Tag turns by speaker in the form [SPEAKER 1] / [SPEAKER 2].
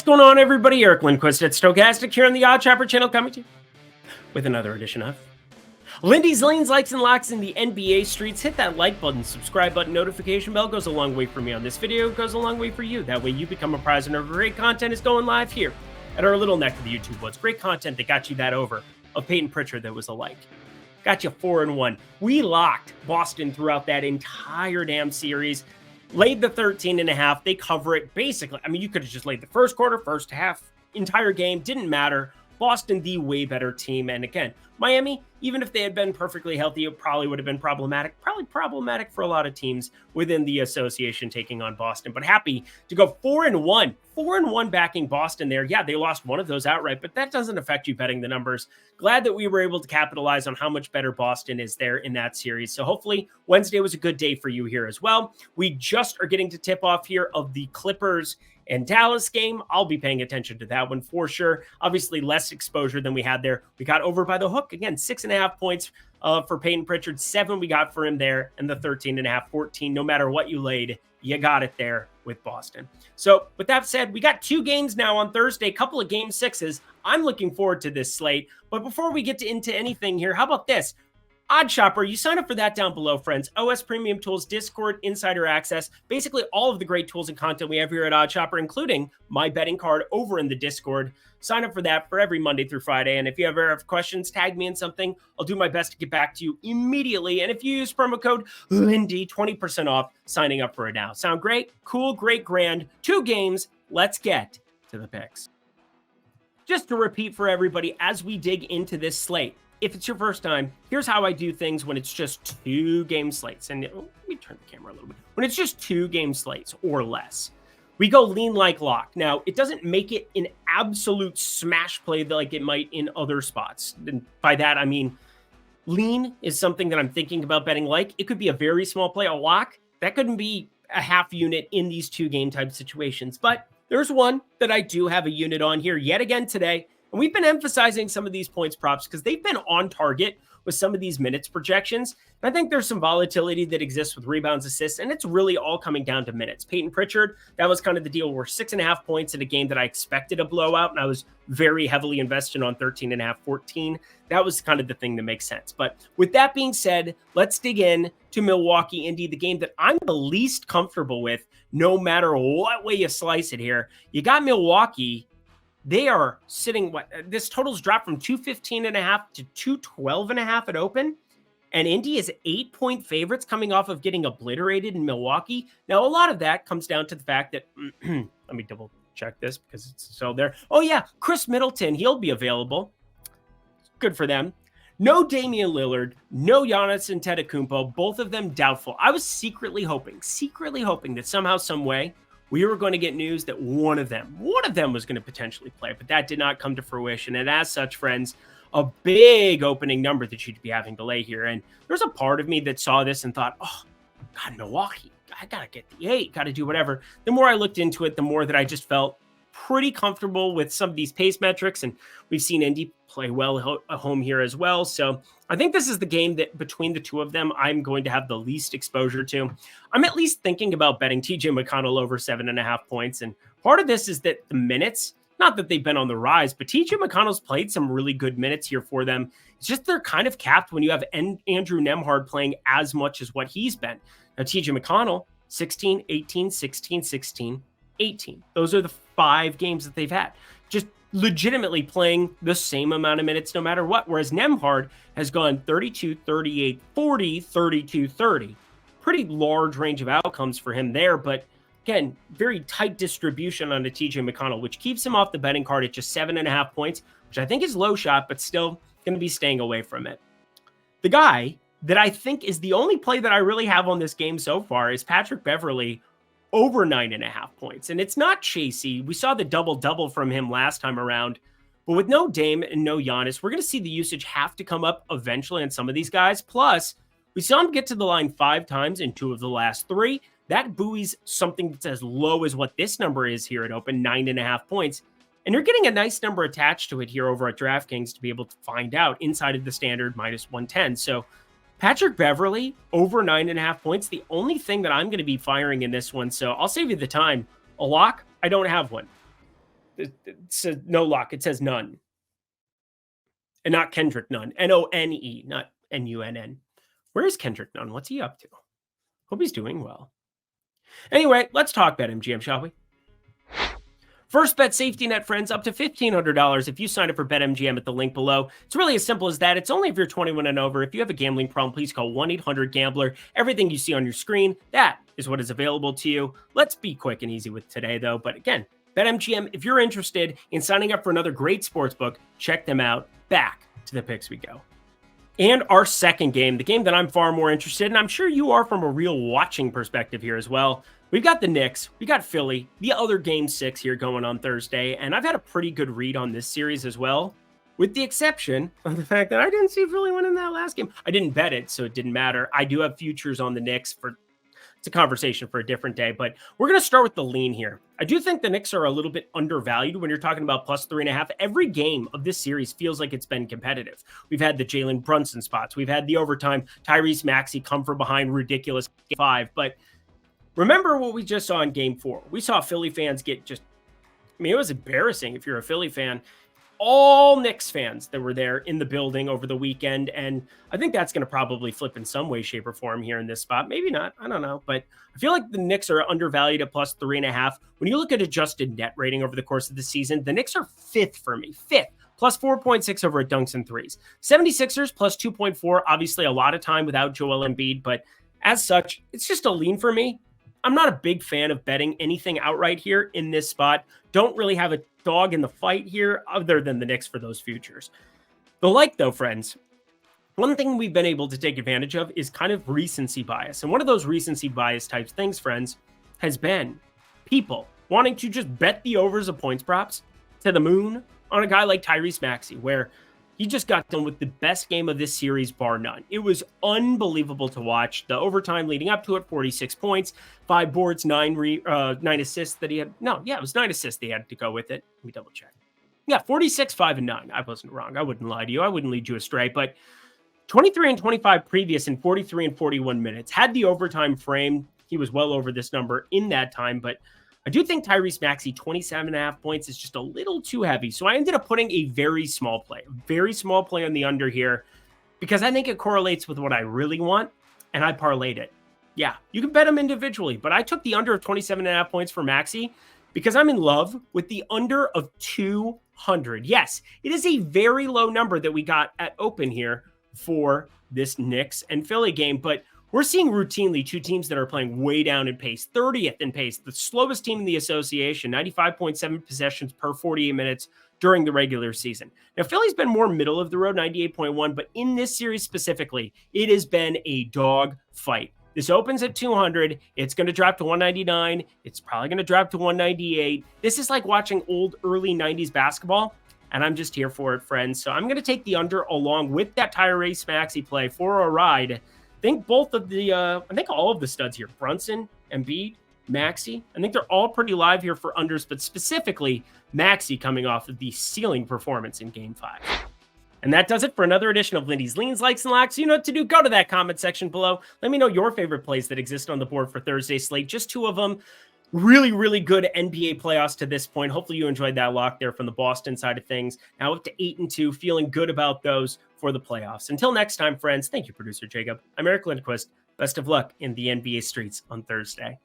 [SPEAKER 1] going on, everybody? Eric Lindquist at Stochastic here on the Odd Chopper channel, coming to you with another edition of Lindy's Lanes, Likes, and Locks in the NBA streets. Hit that like button, subscribe button, notification bell. Goes a long way for me on this video. Goes a long way for you. That way you become a prisoner of great content is going live here at our little neck of the YouTube woods. Great content that got you that over of Peyton Pritchard that was a like. Got you 4-1. We locked Boston throughout that entire damn series. Laid the 13.5. They cover it basically. I mean, you could have just laid the first quarter, first half, entire game. Didn't matter. Boston, the way better team. And again, Miami, even if they had been perfectly healthy, it probably would have been problematic. Probably problematic for a lot of teams within the association taking on Boston. But happy to go 4-1. 4-1 backing Boston there. Yeah, they lost one of those outright, but that doesn't affect you betting the numbers. Glad that we were able to capitalize on how much better Boston is there in that series. So hopefully Wednesday was a good day for you here as well. We just are getting to tip off here of the Clippers and Dallas game. I'll be paying attention to that one for sure. Obviously less exposure than we had there. We got over by the hook. Again, 6.5 points for Peyton Pritchard. 7 we got for him there, and the 13.5, 14. No matter what you laid, you got it there with Boston. So with that said, we got 2 games now on Thursday, a couple of game 6s. I'm looking forward to this slate. But before we get into anything here, how about this? Odd Shopper, you sign up for that down below, friends. OS Premium Tools, Discord, Insider Access, basically all of the great tools and content we have here at Odd Shopper, including my betting card over in the Discord. Sign up for that for every Monday through Friday. And if you ever have questions, tag me in something. I'll do my best to get back to you immediately. And if you use promo code Lindy, 20% off signing up for it now. Sound great? Cool, great, grand. 2 games. Let's get to the picks. Just to repeat for everybody as we dig into this slate. If it's your first time, here's how I do things when it's just 2 game slates. And let me turn the camera a little bit. When it's just 2 game slates or less, we go lean like lock. Now, it doesn't make it an absolute smash play like it might in other spots. And by that, I mean, lean is something that I'm thinking about betting like. It could be a very small play. A lock, that couldn't be a half unit in these 2 game type situations. But there's one that I do have a unit on here yet again today. And we've been emphasizing some of these points props because they've been on target with some of these minutes projections. And I think there's some volatility that exists with rebounds, assists, and it's really all coming down to minutes. Peyton Pritchard, that was kind of the deal. We're 6.5 points in a game that I expected a blowout, and I was very heavily invested on 13.5, 14. That was kind of the thing that makes sense. But with that being said, let's dig in to Milwaukee, Indy, the game that I'm the least comfortable with, no matter what way you slice it here. You got Milwaukee. They are sitting, this total's dropped from 215.5 to 212.5 at open. And Indy is 8-point favorites coming off of getting obliterated in Milwaukee. Now, a lot of that comes down to the fact that, let me double check this because it's still there. Oh yeah, Chris Middleton, he'll be available. Good for them. No Damian Lillard, no Giannis Antetokounmpo, both of them doubtful. I was secretly hoping that somehow, some way, we were going to get news that one of them was going to potentially play, but that did not come to fruition. And as such, friends, a big opening number that you'd be having to lay here. And there's a part of me that saw this and thought, oh, God, Milwaukee, I got to get the 8, got to do whatever. The more I looked into it, the more that I just felt pretty comfortable with some of these pace metrics. And we've seen Indy play well at home here as well. So I think this is the game that between the 2 of them, I'm going to have the least exposure to. I'm at least thinking about betting TJ McConnell over 7.5 points. And part of this is that the minutes, not that they've been on the rise, but TJ McConnell's played some really good minutes here for them. It's just they're kind of capped when you have Andrew Nembhard playing as much as what he's been. Now, TJ McConnell, 16, 18, 16, 16, 18. Those are the 5 games that they've had. Just legitimately playing the same amount of minutes no matter what. Whereas Nembhard has gone 32, 38, 40, 32, 30. Pretty large range of outcomes for him there. But again, very tight distribution on the TJ McConnell, which keeps him off the betting card at just 7.5 points, which I think is low shot, but still going to be staying away from it. The guy that I think is the only play that I really have on this game so far is Patrick Beverley over 9.5 points. And it's not chasey. We saw the double-double from him last time around. But with no Dame and no Giannis, we're going to see the usage have to come up eventually on some of these guys. Plus, we saw him get to the line 5 times in 2 of the last 3. That buoys something that's as low as what this number is here at open, 9.5 points. And you're getting a nice number attached to it here over at DraftKings to be able to find out inside of the standard minus 110. So Patrick Beverley over 9.5 points. The only thing that I'm going to be firing in this one. So I'll save you the time. A lock, I don't have one. It says no lock. It says none. And not Kendrick Nunn. None, not Nunn. Where is Kendrick Nunn? What's he up to? Hope he's doing well. Anyway, let's talk BetMGM, shall we? First bet safety net, friends, up to $1,500 if you sign up for BetMGM at the link below. It's really as simple as that. It's only if you're 21 and over. If you have a gambling problem, please call 1-800-GAMBLER. Everything you see on your screen, that is what is available to you. Let's be quick and easy with today, though. But again, BetMGM, if you're interested in signing up for another great sportsbook, check them out. Back to the picks we go. And our second game, the game that I'm far more interested in, I'm sure you are from a real watching perspective here as well. We've got the Knicks, we got Philly, the other game 6 here going on Thursday, and I've had a pretty good read on this series as well, with the exception of the fact that I didn't see Philly winning that last game. I didn't bet it, so it didn't matter. I do have futures on the Knicks it's a conversation for a different day, but we're going to start with the lean here. I do think the Knicks are a little bit undervalued when you're talking about plus 3.5. Every game of this series feels like it's been competitive. We've had the Jalen Brunson spots. We've had the overtime Tyrese Maxey come from behind ridiculous 5. But remember what we just saw in game 4. We saw Philly fans get it was embarrassing if you're a Philly fan. All Knicks fans that were there in the building over the weekend. And I think that's going to probably flip in some way, shape, or form here in this spot. Maybe not. I don't know. But I feel like the Knicks are undervalued at plus 3.5. When you look at adjusted net rating over the course of the season, the Knicks are 5th for me. 5th. Plus 4.6 over at dunks and threes. 76ers plus 2.4. Obviously, a lot of time without Joel Embiid. But as such, it's just a lean for me. I'm not a big fan of betting anything outright here in this spot. Don't really have a dog in the fight here other than the Knicks for those futures. Though, friends, one thing we've been able to take advantage of is kind of recency bias. And one of those recency bias type things, friends, has been people wanting to just bet the overs of points props to the moon on a guy like Tyrese Maxey, where he just got done with the best game of this series, bar none. It was unbelievable to watch. The overtime leading up to it, 46 points, 5 boards, 9 assists that he had. It was 9 assists they had to go with it. Let me double check. Yeah, 46, 5, and 9. I wasn't wrong. I wouldn't lie to you. I wouldn't lead you astray. But 23 and 25 previous in 43 and 41 minutes. Had the overtime frame. He was well over this number in that time, but I do think Tyrese Maxey, 27.5 points is just a little too heavy. So I ended up putting a very small play on the under here because I think it correlates with what I really want, and I parlayed it. Yeah, you can bet him individually, but I took the under of 27.5 points for Maxey because I'm in love with the under of 200. Yes, it is a very low number that we got at open here for this Knicks and Philly game, but we're seeing routinely two teams that are playing way down in pace, 30th in pace, the slowest team in the association, 95.7 possessions per 48 minutes during the regular season. Now, Philly's been more middle of the road, 98.1, but in this series specifically, it has been a dog fight. This opens at 200. It's going to drop to 199. It's probably going to drop to 198. This is like watching old early 90s basketball, and I'm just here for it, friends. So I'm going to take the under along with that Tyrese Maxey play for a ride. I think all of the studs here, Brunson, Embiid, Maxey, I think they're all pretty live here for unders, but specifically Maxey coming off of the ceiling performance in Game 5. And that does it for another edition of Lindy's Leans, Likes, and Locks. You know what to do. Go to that comment section below. Let me know your favorite plays that exist on the board for Thursday's slate. Just 2 of them. Really, really good NBA playoffs to this point. Hopefully you enjoyed that lock there from the Boston side of things. Now up to 8-2, feeling good about those for the playoffs. Until next time, friends, thank you, producer Jacob. I'm Eric Lindquist. Best of luck in the NBA streets on Thursday.